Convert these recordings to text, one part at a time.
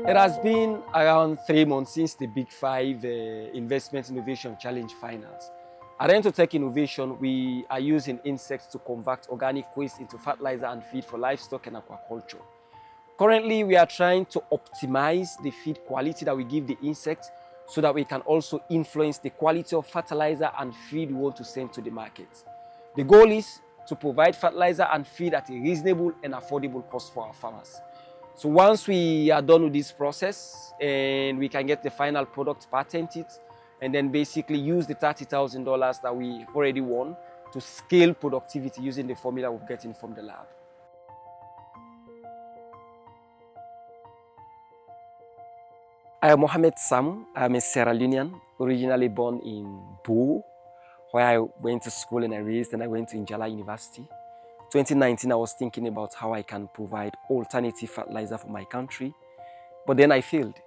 It has been around 3 months since the Big Five Investment Innovation Challenge finals. At Ento Tech Innovation, we are using insects to convert organic waste into fertilizer and feed for livestock and aquaculture. Currently, we are trying to optimize the feed quality that we give the insects so that we can also influence the quality of fertilizer and feed we want to send to the market. The goal is to provide fertilizer and feed at a reasonable and affordable cost for our farmers. So once we are done with this process and we can get the final product patented and then basically use the $30,000 that we already won to scale productivity using the formula we're getting from the lab. I am Mohamed Samu. I'm a Sierra Leonean, originally born in Boo, where I went to school and I raised, and I went to Njala University. 2019, I was thinking about how I can provide alternative fertilizer for my country, but then I failed.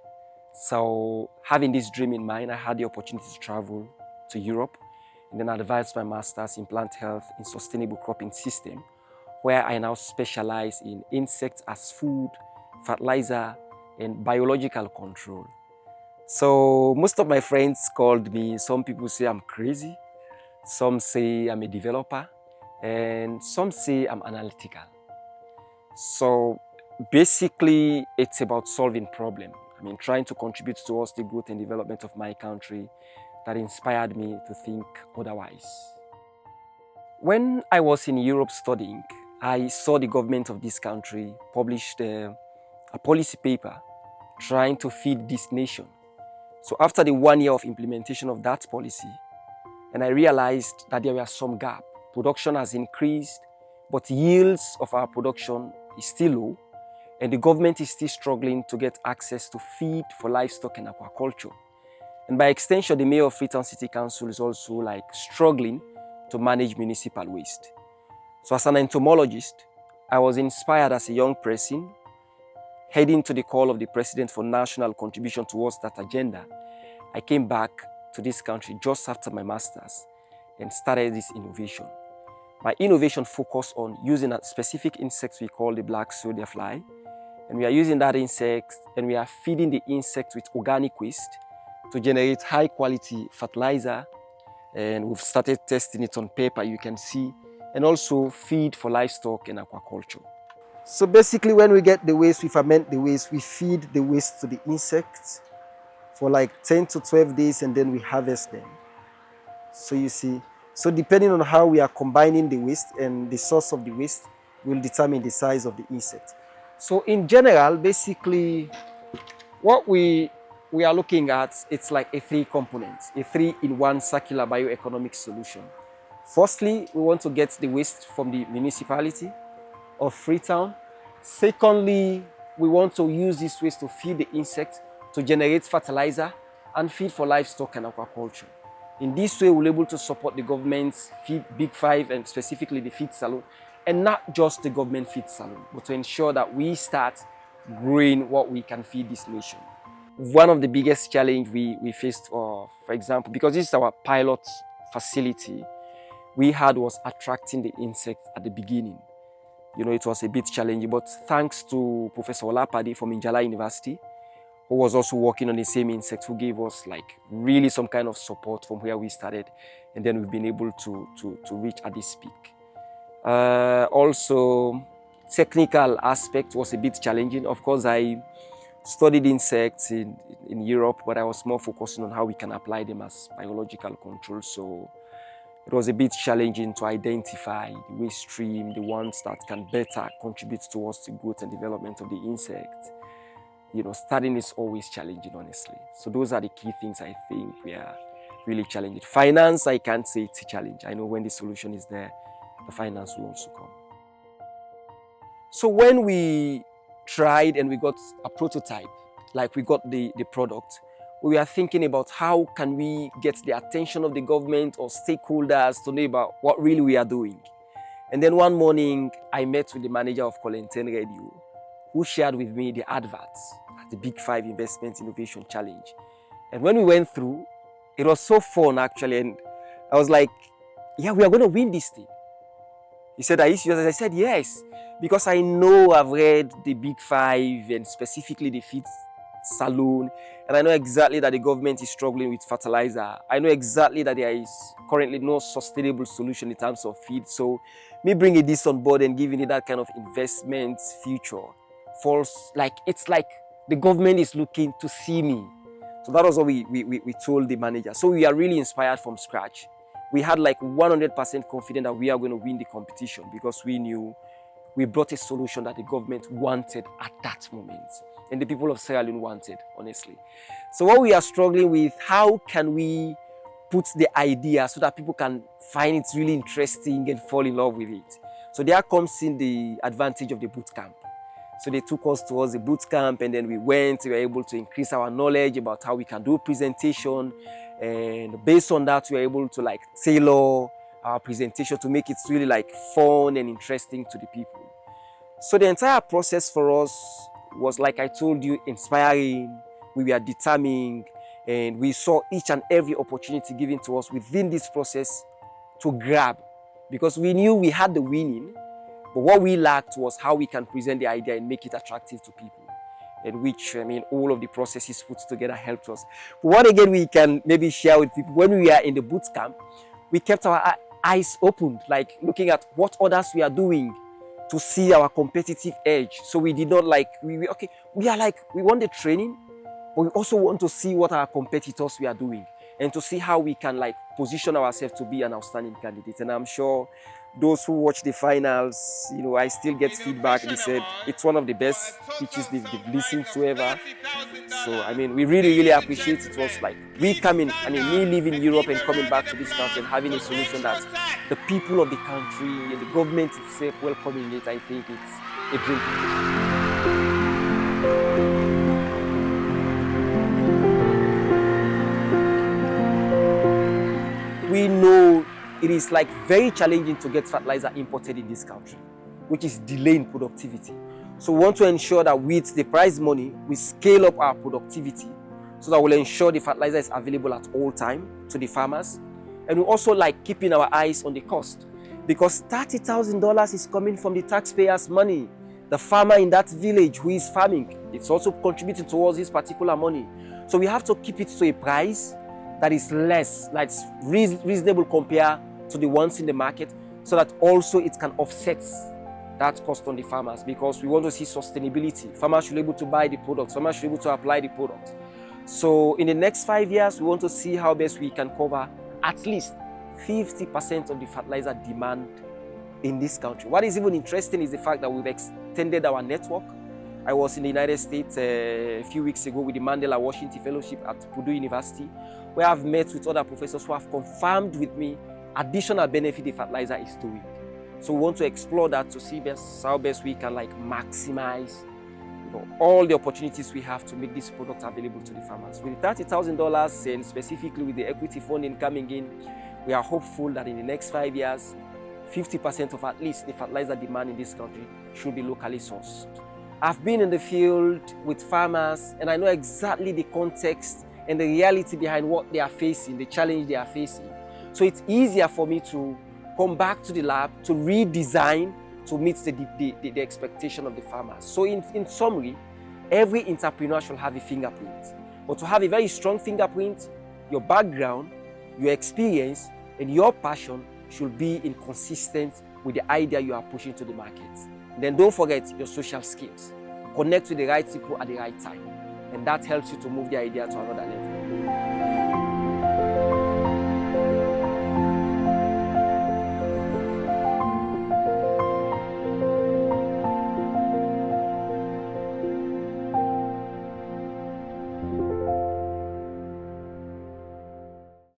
So having this dream in mind, I had the opportunity to travel to Europe and then advance my master's in plant health in sustainable cropping system, where I now specialize in insects as food, fertilizer, and biological control. So most of my friends called me, some people say I'm crazy, some say I'm a developer, and some say I'm analytical. So basically, it's about solving problems. Trying to contribute towards the growth and development of my country that inspired me to think otherwise. When I was in Europe studying, I saw the government of this country published a policy paper trying to feed this nation. So after the 1 year of implementation of that policy, and I realized that there were some gaps. Production has increased, but yields of our production is still low, and the government is still struggling to get access to feed for livestock and aquaculture. And by extension, the Mayor of Freetown City Council is also struggling to manage municipal waste. So as an entomologist, I was inspired as a young person, heading to the call of the President for national contribution towards that agenda. I came back to this country just after my master's and started this innovation. My innovation focused on using a specific insect we call the black soldier fly. And we are using that insect and we are feeding the insect with organic waste to generate high quality fertilizer. And we've started testing it on paper, you can see, and also feed for livestock and aquaculture. So basically when we get the waste, we ferment the waste, we feed the waste to the insects for 10 to 12 days and then we harvest them. So you see, so depending on how we are combining the waste and the source of the waste will determine the size of the insect. So in general, basically, what we are looking at, it's like a 3-component, a 3-in-1 circular bioeconomic solution. Firstly, we want to get the waste from the municipality of Freetown. Secondly, we want to use this waste to feed the insects to generate fertilizer and feed for livestock and aquaculture. In this way, we're able to support the government's feed Big Five and specifically the feed salon, and not just the government feed salon, but to ensure that we start growing what we can feed this nation. One of the biggest challenges we faced, for example, because this is our pilot facility, we had was attracting the insects at the beginning. It was a bit challenging, but thanks to Professor Olapade from Njala University, who was also working on the same insects, who gave us really some kind of support from where we started, and then we've been able to reach at this peak. Also, technical aspect was a bit challenging. Of course, I studied insects in Europe, but I was more focusing on how we can apply them as biological control. So it was a bit challenging to identify the waste stream, the ones that can better contribute towards the growth and development of the insect. Starting is always challenging, honestly. So those are the key things I think we are really challenging. Finance, I can't say it's a challenge. I know when the solution is there, the finance will also come. So when we tried and we got a prototype, we got the product, we are thinking about how can we get the attention of the government or stakeholders to know about what really we are doing. And then one morning, I met with the manager of Colenten Radio, who shared with me the adverts at the Big Five Investment Innovation Challenge. And when we went through, it was so fun actually, and I was like, yeah, we are going to win this thing. He said, are you serious? I said, yes, because I know I've read the Big Five and specifically the feed salon, and I know exactly that the government is struggling with fertilizer. I know exactly that there is currently no sustainable solution in terms of feed. So me bringing this on board and giving it that kind of investment future falls like, it's like the government is looking to see me. So that was what we told the manager. So we are really inspired from scratch. We had like 100% confident that we are going to win the competition because we knew we brought a solution that the government wanted at that moment and the people of Sierra Leone wanted, honestly. So what we are struggling with, how can we put the idea so that people can find it really interesting and fall in love with it? So there comes in the advantage of the boot camp. So they took us towards the boot camp, and then we were able to increase our knowledge about how we can do presentation, and based on that we were able to like tailor our presentation to make it really like fun and interesting to the people. So the entire process for us was, like I told you, inspiring. We were determined, and we saw each and every opportunity given to us within this process to grab, because we knew we had the winning. But what we lacked was how we can present the idea and make it attractive to people, and which, I mean, all of the processes put together helped us. But what again we can maybe share with people, when we were in the boot camp, we kept our eyes open, like looking at what others we are doing to see our competitive edge. So we did not like, we are like, we want the training, but we also want to see what our competitors we are doing and to see how we can like position ourselves to be an outstanding candidate. And I'm sure those who watch the finals, you know, I still get feedback. They said it's one of the best speeches they've listened to ever. So, I mean, we really, really appreciate it. It was like we coming, I mean, me leaving Europe and coming back to this country and having a solution that the people of the country and the government itself welcoming it. I think it's a dream. We know it is like very challenging to get fertilizer imported in this country, which is delaying productivity. So we want to ensure that with the prize money, we scale up our productivity so that we'll ensure the fertilizer is available at all time to the farmers. And we also like keeping our eyes on the cost, because $30,000 is coming from the taxpayers' money. The farmer in that village who is farming, it's also contributing towards this particular money. So we have to keep it to a price that is less, like reasonable compared to the ones in the market, so that also it can offset that cost on the farmers, because we want to see sustainability. Farmers should be able to buy the products, farmers should be able to apply the products. So in the next 5 years, we want to see how best we can cover at least 50% of the fertilizer demand in this country. What is even interesting is the fact that we've extended our network. I was in the United States a few weeks ago with the Mandela Washington Fellowship at Purdue University, where I've met with other professors who have confirmed with me additional benefit the fertilizer is doing. So we want to explore that to see how best we can like maximize, you know, all the opportunities we have to make this product available to the farmers. With $30,000 and specifically with the equity funding coming in, we are hopeful that in the next 5 years, 50% of at least the fertilizer demand in this country should be locally sourced. I've been in the field with farmers, and I know exactly the context and the reality behind what they are facing, the challenge they are facing. So it's easier for me to come back to the lab, to redesign, to meet the expectation of the farmers. So in summary, every entrepreneur should have a fingerprint. But to have a very strong fingerprint, your background, your experience, and your passion should be inconsistent with the idea you are pushing to the market. And then don't forget your social skills. Connect with the right people at the right time. And that helps you to move the idea to another level.